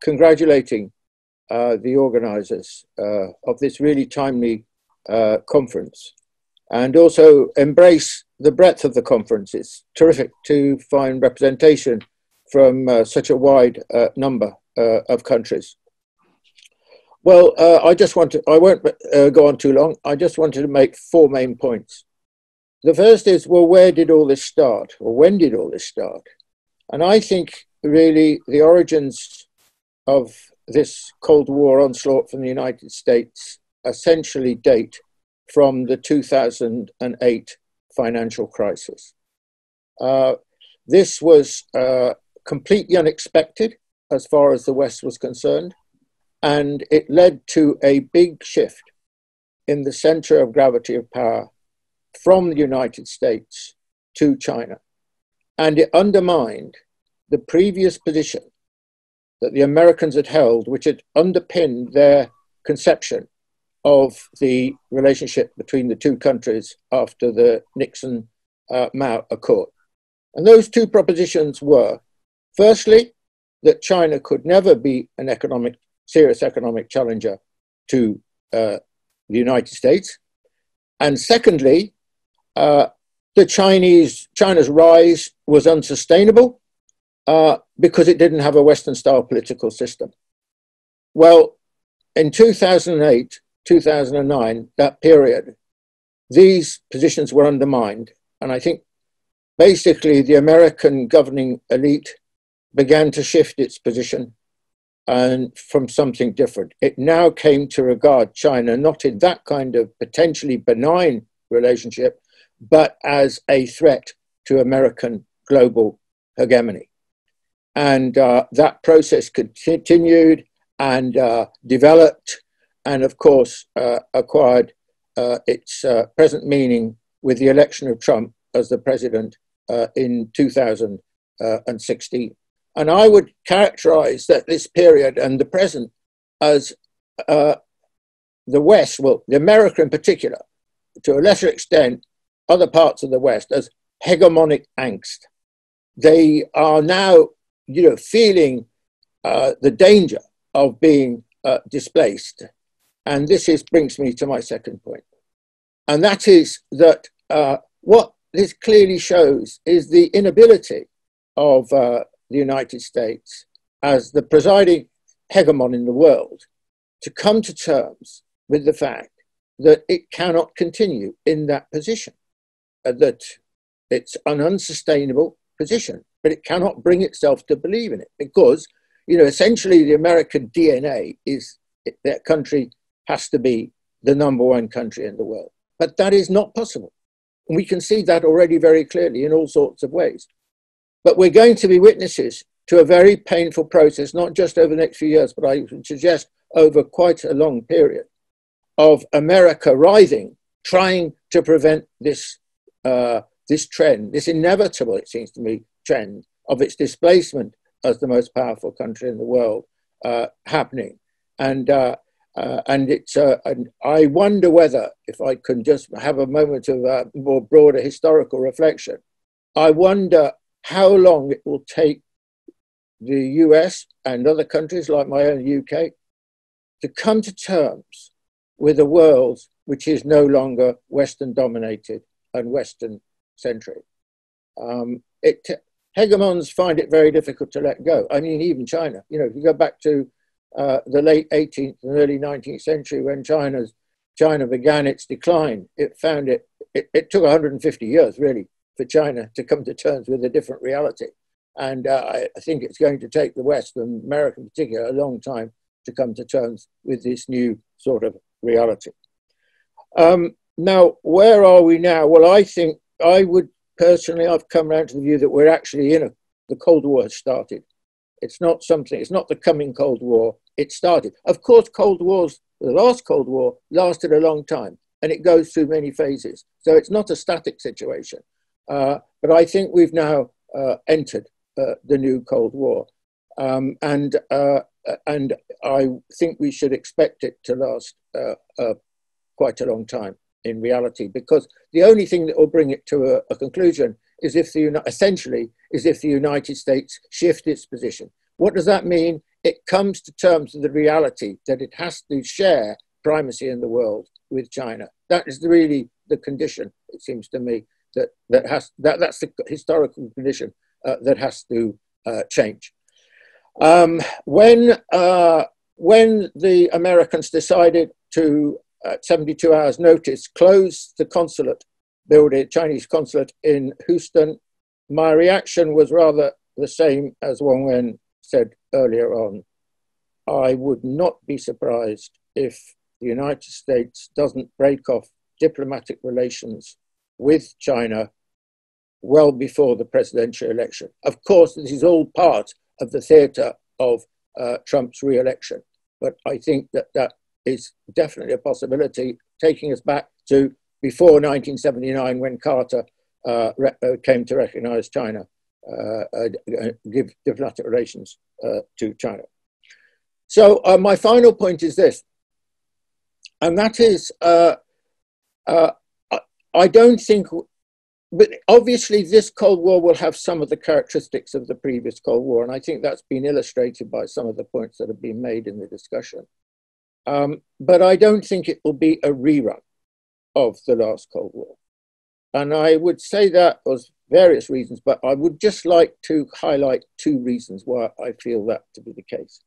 congratulating the organisers of this really timely conference, and also embrace the breadth of the conference. It's terrific to find representation from such a wide number of countries. Well, I won't go on too long. I just wanted to make 4 main points. The first is, well, where did all this start? Or when did all this start? And I think really the origins of this Cold War onslaught from the United States essentially date from the 2008 financial crisis. This was completely unexpected as far as the West was concerned, and it led to a big shift in the center of gravity of power from the United States to China. And it undermined the previous position that the Americans had held, which had underpinned their conception of the relationship between the two countries after the Nixon-Mao Accord. And those 2 propositions were, firstly, that China could never be an serious economic challenger to the United States. And secondly, China's rise was unsustainable because it didn't have a Western-style political system. Well, in 2008, 2009, that period, these positions were undermined. And I think basically the American governing elite began to shift its position and from something different. It now came to regard China not in that kind of potentially benign relationship, but as a threat to American global hegemony. And that process continued and developed, and of course acquired its present meaning with the election of Trump as the president in 2016. And I would characterize that this period and the present as the West, well, the America in particular, to a lesser extent, other parts of the West, as hegemonic angst. They are now, feeling the danger of being displaced. And this brings me to my second point. And that is that what this clearly shows is the inability of the United States as the presiding hegemon in the world to come to terms with the fact that it cannot continue in that position, that it's an unsustainable position, but it cannot bring itself to believe in it because, essentially the American DNA is that country has to be the #1 country in the world. But that is not possible. And we can see that already very clearly in all sorts of ways. But we're going to be witnesses to a very painful process, not just over the next few years, but I would suggest over quite a long period of America writhing, trying to prevent this trend, this inevitable, it seems to me, trend of its displacement as the most powerful country in the world happening. And I wonder whether, if I can just have a moment of more broader historical reflection, I wonder how long it will take the US and other countries like my own UK to come to terms with a world which is no longer Western dominated and Western centric. Hegemons find it very difficult to let go. I mean, even China, if you go back to the late 18th and early 19th century when China began its decline, it took 150 years really for China to come to terms with a different reality. And I think it's going to take the West, and America in particular, a long time to come to terms with this new sort of reality. Now, where are we now? Well, I think I've come around to the view that we're actually the Cold War has started. It's not the coming Cold War, it started. Of course, the last Cold War lasted a long time and it goes through many phases. So it's not a static situation. But I think we've now entered the new Cold War. And I think we should expect it to last quite a long time in reality, because the only thing that will bring it to a conclusion is if the United States shift its position. What does that mean? it comes to terms with the reality that it has to share primacy in the world with China. That is really the condition, it seems to me, that's the historical condition that has to change. When the Americans decided to, at 72 hours notice, close the consulate building, Chinese consulate in Houston, my reaction was rather the same as Wang Wen said earlier on. I would not be surprised if the United States doesn't break off diplomatic relations with China well before the presidential election. Of course, this is all part of the theater of Trump's re-election, but I think that is definitely a possibility, taking us back to before 1979 when Carter came to recognize China, give diplomatic relations to China. So my final point is this, and that is, I don't think, but obviously this Cold War will have some of the characteristics of the previous Cold War, and I think that's been illustrated by some of the points that have been made in the discussion. But I don't think it will be a rerun of the last Cold War. And I would say that for various reasons, but I would just like to highlight two reasons why I feel that to be the case.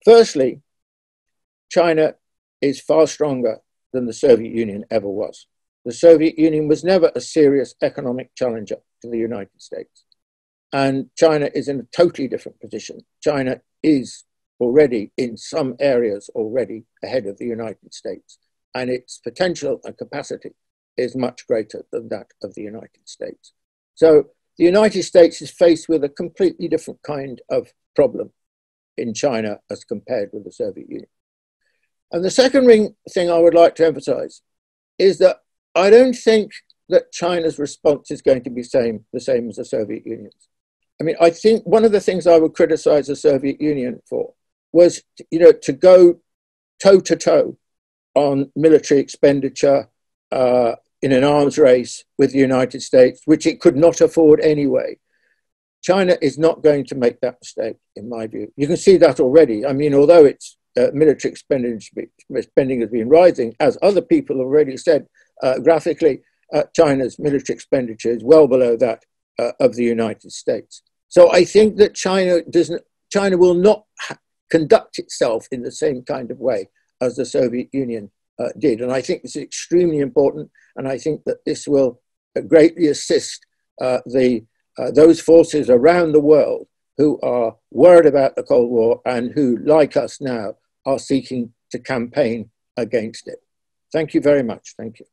Firstly, China is far stronger than the Soviet Union ever was. The Soviet Union was never a serious economic challenger to the United States. And China is in a totally different position. China is already, in some areas already, ahead of the United States. And its potential and capacity is much greater than that of the United States. So the United States is faced with a completely different kind of problem in China as compared with the Soviet Union. And the second thing I would like to emphasize is that I don't think that China's response is going to be the same as the Soviet Union's. I mean, I think one of the things I would criticize the Soviet Union for was, to go toe-to-toe on military expenditure in an arms race with the United States, which it could not afford anyway. China is not going to make that mistake, in my view. You can see that already. I mean, although its military spending has been rising, as other people have already said, graphically, China's military expenditure is well below that of the United States. So I think that China will not conduct itself in the same kind of way as the Soviet Union did. And I think this is extremely important. And I think that this will greatly assist those forces around the world who are worried about the Cold War and who, like us now, are seeking to campaign against it. Thank you very much. Thank you.